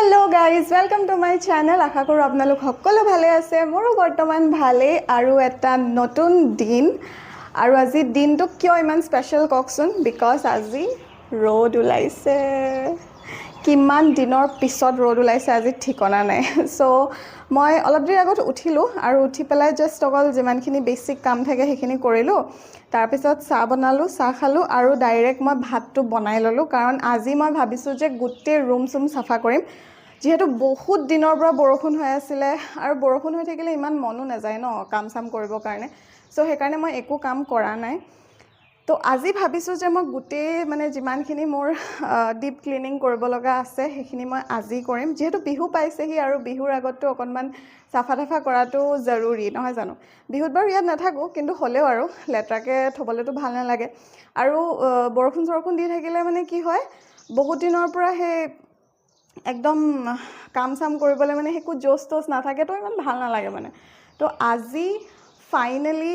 Hello guys welcome to my channel आशा करूँ आपनालोक सकलो भाले आछे मोरो बर्तमान भाले आरु एटा नतुन दिन आरु আজি दिनটো किय इमान स्पेशल ककसुन बिकज আজি रोड उलाइছে किमान दिनर पिছত रोड उलाइছে আজি ठिकना নাই सो मैं अलप देर आगत उठिलो आरु उठि पेलाय जस्ट अकल जिमानखिनि बेसिक काम थाके हेखिनि करिलो तार पिছত चाह बनालो चाह खालो आरु डाइरेक्ट मैं भातটো बनाइ ललो कारण আজি मैं भाबिसु जे गुटे रूम सुम साफा करिम जेहेतु बहुत दिनर পৰা বৰষুণ হৈ আছিল আৰু বৰষুণ হৈ থাকিলে ইমান মনো নাযায় ন কাম সাম কৰিবৰ কাৰণে সো হেকাৰণে মই একো কাম কৰা নাই তো আজি ভাবিছো যে মই গুটে মানে যিমানখিনি মোৰ ডিপ ক্লিনিং কৰিব লগা আছে হেখিনি মই আজি কৰিম যেহেতু বিহু পাইছেহি আৰু বিহুৰ আগতটো অকনমান সাফা দফা কৰাটো জৰুৰী নহয় জানো বিহুত বাৰু ইয়াত নাথাকো কিন্তু হলেও আৰু লেট্ৰাকে থবলেতো ভাল নালাগে আৰু বৰষুণ সৰষুণ দি থাকিলে মানে কি হয় বহুত দিনৰ পৰা হে एकदम काम साम কৰিবলৈ মানে হেকু জোস তোস নাথাকে তো ইমান ভাল নালাগে মানে তো আজি ফাইনালি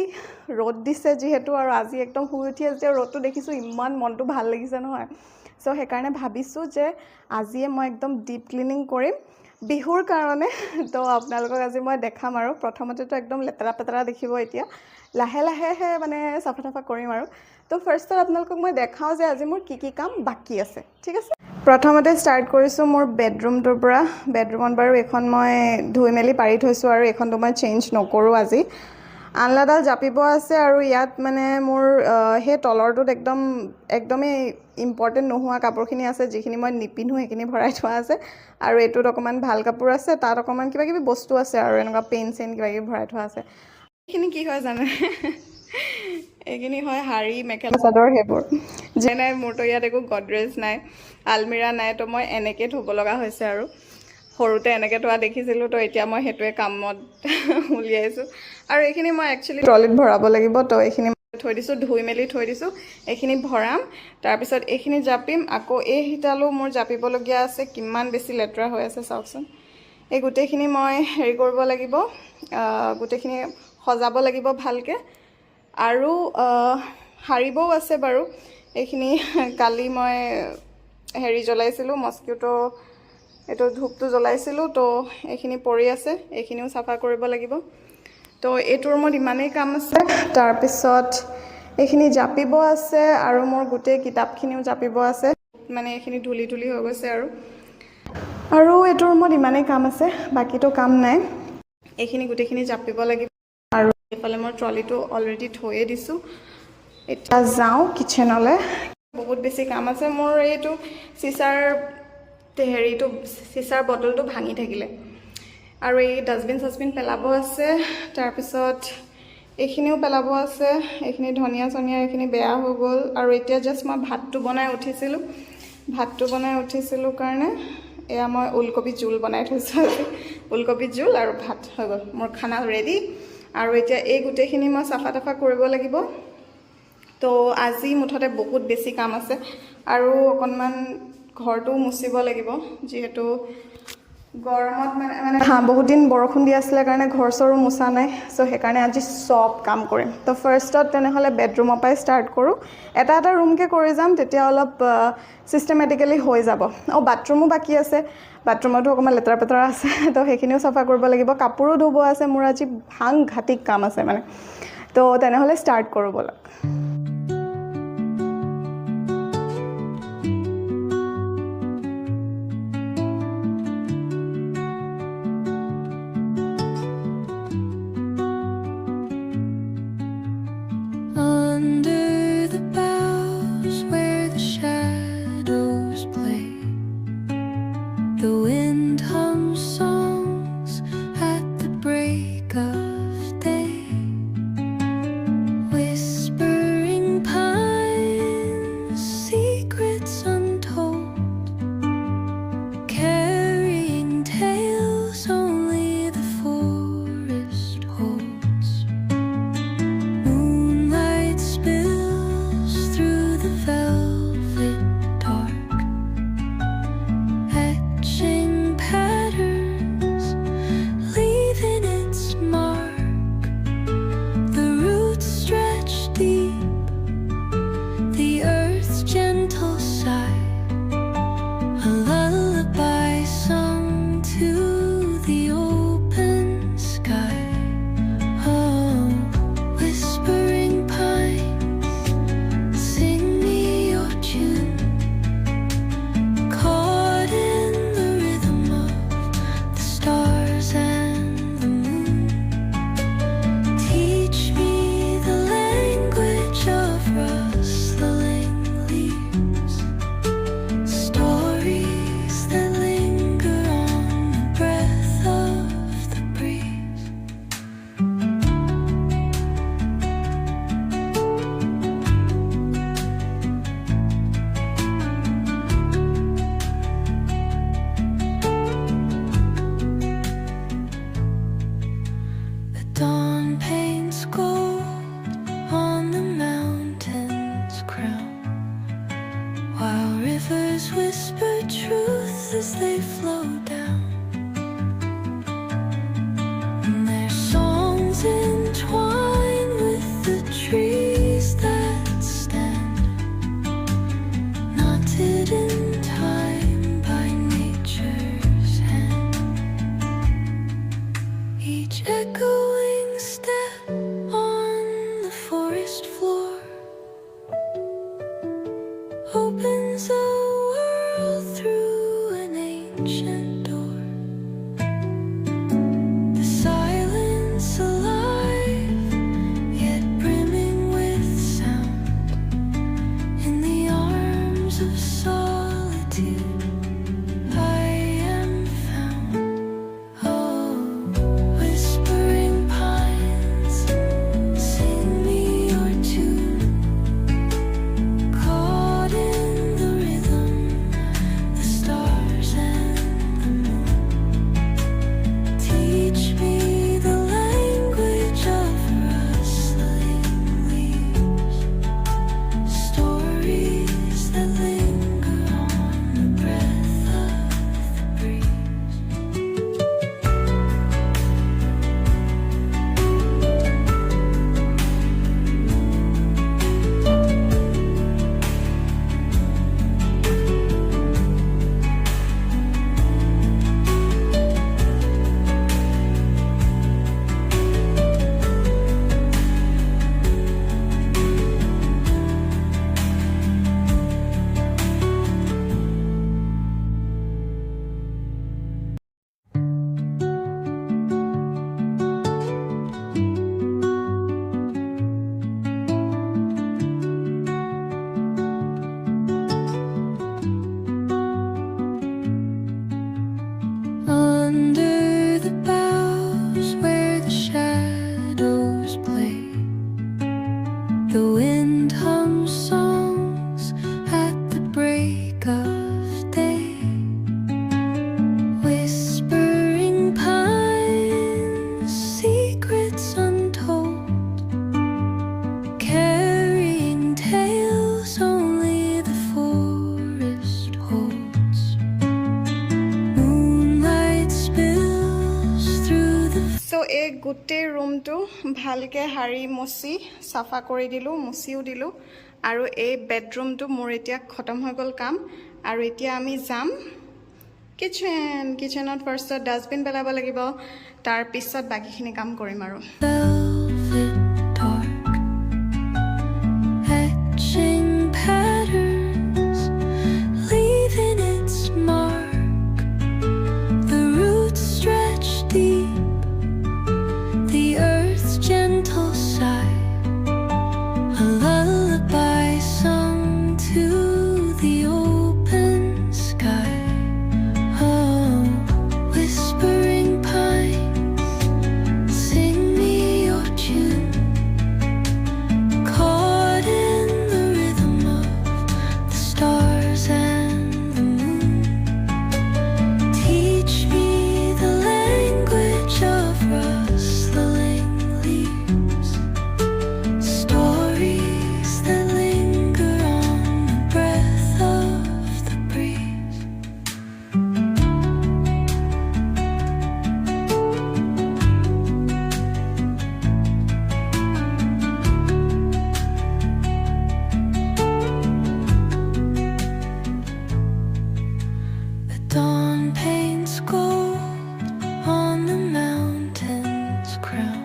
ৰ'দ দিছে যেহেতু আৰু আজি একদম শুই উঠি যে ৰ'দটো দেখিছো ইমান মনটো ভাল লাগিছে নহয় সো হেকাৰণে ভাবিছো যে আজিয়ে মই একদম ডিপ ক্লিনিং কৰিম বিহুৰ কাৰণে তো আপোনালোকক আজি মই দেখাম আৰু প্ৰথমতে তো একদম লেতেৰা পেতেৰা দেখিব এতিয়া লাহে লাহে হে মানে সাফা সাফা কৰিম আৰু তো ফাৰ্ষ্টত আপোনালোকক মই দেখাও যে আজি মোৰ কি কাম বাকি আছে ঠিক আছে প্ৰথমতে স্টাৰ্ট কৰিছো মোৰ বেডৰুমটোৰ পৰা বেডৰুমত বাৰু এখন মই ধুই মেলি পাৰি থৈছো আৰু এখনটো মই চেঞ্জ নকৰো আজি আনলাডাল জাপিব আছে আৰু ইয়াত মানে মোৰ হে তলৰটোত একদমই ইম্পৰ্টেন্ট নোহোৱা কাপোৰখিনি আছে যিখিনি মই নিপিন্ধো হেখিনি ভৰাই থোৱা আছে আৰু এটোত অকমান ভাল কাপোৰ আছে তাত অকমান কিবা কিবি বস্তু আছে আৰু এনেকুৱা পেন চেন কিবা কিবি ভৰাই থোৱা আছে এখিনি কি হয় জানে এখিনি হয় হাৰি মেখেলা চাদৰ হেবোৰ যেনে মোৰটো ইয়াত একো গডৰেজ নাই আলমিৰা নাই তো মই এনেকে ধুব লগা হৈছে আৰু সৰুতে এনেকে তোৱা দেখিছিলো তো এতিয়া মই হেতুৱে কামত উলিয়াইছো আৰু এখিনি মই একচুয়ালি ট্ৰলিত ভৰাব লাগিব তো এখিনি থৈ দিছো ধুই মেলি থৈ দিছো এখিনি ভৰাম তাৰ পিছত এখিনি জাপিম আকৌ এই হিতালো মোৰ জাপিব লগিয়া আছে কিমান বেছি লেটৰা হৈ আছে চাওকচোন এই গুটেখিনি মই হেৰি কৰিব লাগিব গুটেখিনি সজাব লাগিব ভালকে আৰু হাৰিবও আছে বাৰু এখিনি কালি মই হেৰি জ্বলাইছিলো মস্কিটো এটো ধূপটো জ্বলাইছিলো তো এখিনি পৰি আছে এখিনিও সাফা কৰিব লাগিব তো এটো ৰুমত ইমানেই কাম আছে তাৰ পিছত এখিনি জাপিব আছে আৰু মোৰ গুটে কিতাপখিনিও জাপিব আছে মানে এখিনি ধুলি ধুলি হৈ গৈছে আৰু এটো ৰুমত ইমানেই কাম আছে বাকিটো কাম নাই এখিনি গুটেখিনি জাপিব লাগিব আৰু এফালে মই ট্ৰলিটো অলৰেডি থৈয়ে দিছো এটা যাও কিচেনলে বহুত বেছি কাম আছে মোৰ এইটো সিসাৰ হেৰিটো সিসাৰ বটলটো ভাঙি থাকিলে আৰু এই ডাস্টবিন সাসবিন পেলাব আছে তাৰ পিছত এখিনিও পেলাব আছে এখিনি ধনিয়া সনিয়া এখিনি বেয়া হৈ গল আৰু এতিয়া জাস্ট মই ভাতটো বনাই উঠিছিলো কাৰণে এয়া মই উলকবি জোল বনাই থৈছো উলকবি জোল আৰু ভাত হৈ গল মোৰ খানা ৰেডি আৰু এতিয়া এই গুটেখিনি মই সাফা দফা কৰিব লাগিব তো আজি মুঠতে বহুত বেছি কাম আছে আৰু অকনমান ঘৰটো মুছিব লাগিব যেহেতু গৰমত মানে বহুত দিন বৰষুণ দি আছিল কাৰণে ঘৰ সৰু মুছা নাই সো হেকাৰণে আজি সব কাম কৰিম তো ফাৰ্ষ্টত তেনেহলে বেডৰুমৰ পৰাই ষ্টাৰ্ট কৰো এটা ৰুমকে কৰি যাম তেতিয়া অলপ সিস্টেমেটিক্যালি হৈ যাব বাথৰুমো বাকি আছে বাথৰুমতো অকমান লেতেৰা পেতেৰা আছে তো হেখিনিও সাফা কৰিব লাগিব কাপোৰো ধুব আছে মোৰ আজি ভাংঘাটিক কাম আছে মানে তো তেনেহলে ষ্টাৰ্ট কৰো বলক Etching patterns down. And their songs entwine with the trees that stand, knotted in time by nature's hand. Each echoing step on the forest floor opens a world through an ancient door. The silence alive, yet brimming with sound. In the arms of solitude, I am found. Oh, whispering pines, sing me your tune. Caught in the rhythm, the stars and the moon. Teach me the language of rustling leaves, stories that linger on the breath of the breeze. Under the boughs where the shadows play, the wind hums songs at the break of day. Whispering pines, secrets untold, carrying tales only the forest holds. Moonlight spills through the so এই গোটেই ৰুমটো ভালকৈ সাৰি মচি চাফা কৰি দিলোঁ, মুচিও দিলোঁ। আৰু এই বেডৰুমটো মোৰ এতিয়া খতম হৈ গ'ল কাম। আৰু এতিয়া আমি যাম কিচেনত ফাৰ্ষ্টত ডাষ্টবিন পেলাব লাগিব, তাৰপিছত বাকীখিনি কাম কৰিম আৰু। velvet dark, etching patterns, leaving its mark. The roots stretch deep, the earth's gentle sigh, a lullaby sung to the open sky. Oh, whispering pines, sing me your tune. Caught in the rhythm of the stars and the moon. Teach me the language of rustling leaves, stories that linger on the breath of the breeze. The dawn paints gold on the mountain's crown,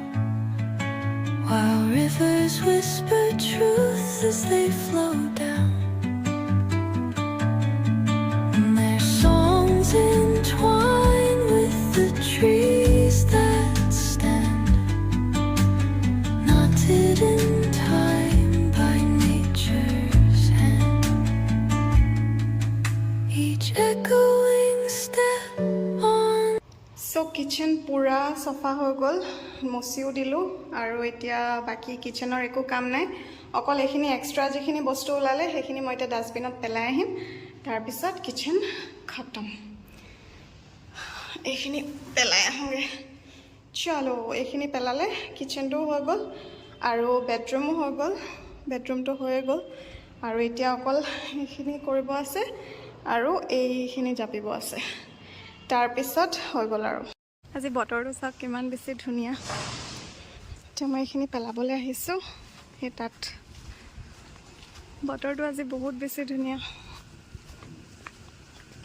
while rivers whisper truth as they flow down. And their songs entwine with the trees that stand, knotted in time by nature's hand. Each echoing step on so kitchen পূৰা চফা হৈ গ'ল, মচিও দিলোঁ। আৰু এতিয়া বাকী কিচেনৰ একো কাম নাই, অকল এইখিনি এক্সট্ৰা যিখিনি বস্তু ওলালে সেইখিনি মই এতিয়া ডাষ্টবিনত পেলাই আহিম। তাৰপিছত কিচেন খতম। এইখিনি পেলাই আহোঁগৈ। চলো, এইখিনি পেলালে কিচেনটোও হৈ গ'ল আৰু বেডৰুমো হৈ গ'ল। বেডৰুমটো হৈয়ে গ'ল আৰু এতিয়া অকল এইখিনি কৰিব আছে আৰু এইখিনি জাপিব আছে। তাৰপিছত হৈ গ'ল আৰু আজি বতৰটো চাওক কিমান বেছি ধুনীয়া এতিয়া মই এইখিনি পেলাবলৈ আহিছোঁ সেই তাত বতৰটো আজি বহুত বেছি ধুনীয়া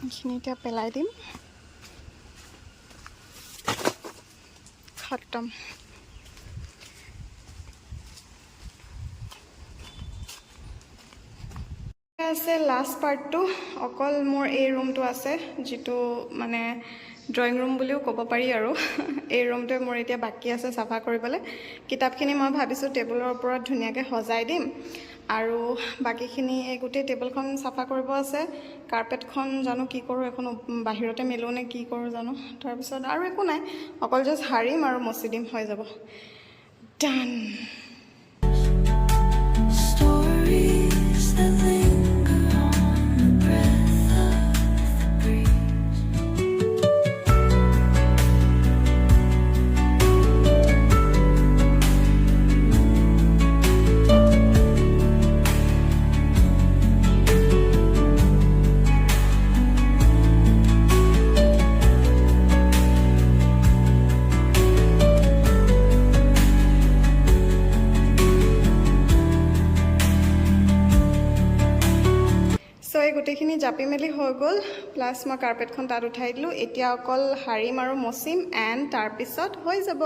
এইখিনি এতিয়া পেলাই দিম খতম আছে লাষ্ট পাৰ্টটো অকল মোৰ এই ৰুমটো আছে যিটো মানে ড্ৰয়িং ৰুম বুলিও ক'ব পাৰি আৰু এই ৰুমটোৱে মোৰ এতিয়া বাকী আছে চাফা কৰিবলৈ কিতাপখিনি মই ভাবিছোঁ টেবুলৰ ওপৰত ধুনীয়াকৈ সজাই দিম আৰু বাকীখিনি এই গোটেই টেবুলখন চাফা কৰিব আছে কাৰ্পেটখন জানো কি কৰোঁ এখন বাহিৰতে মেলোঁ নে কি কৰোঁ জানো তাৰপিছত আৰু একো নাই অকল জাষ্ট সাৰিম আৰু মচি দিম হৈ যাব ডান Stories that linger on the breath of the breeze. চ' এই গোটেইখিনি জাপি মেলি হৈ গ'ল প্লাছ মই কাৰ্পেটখন তাত উঠাই দিলোঁ এতিয়া অকল সাৰিম আৰু মচিম এণ্ড তাৰপিছত হৈ যাব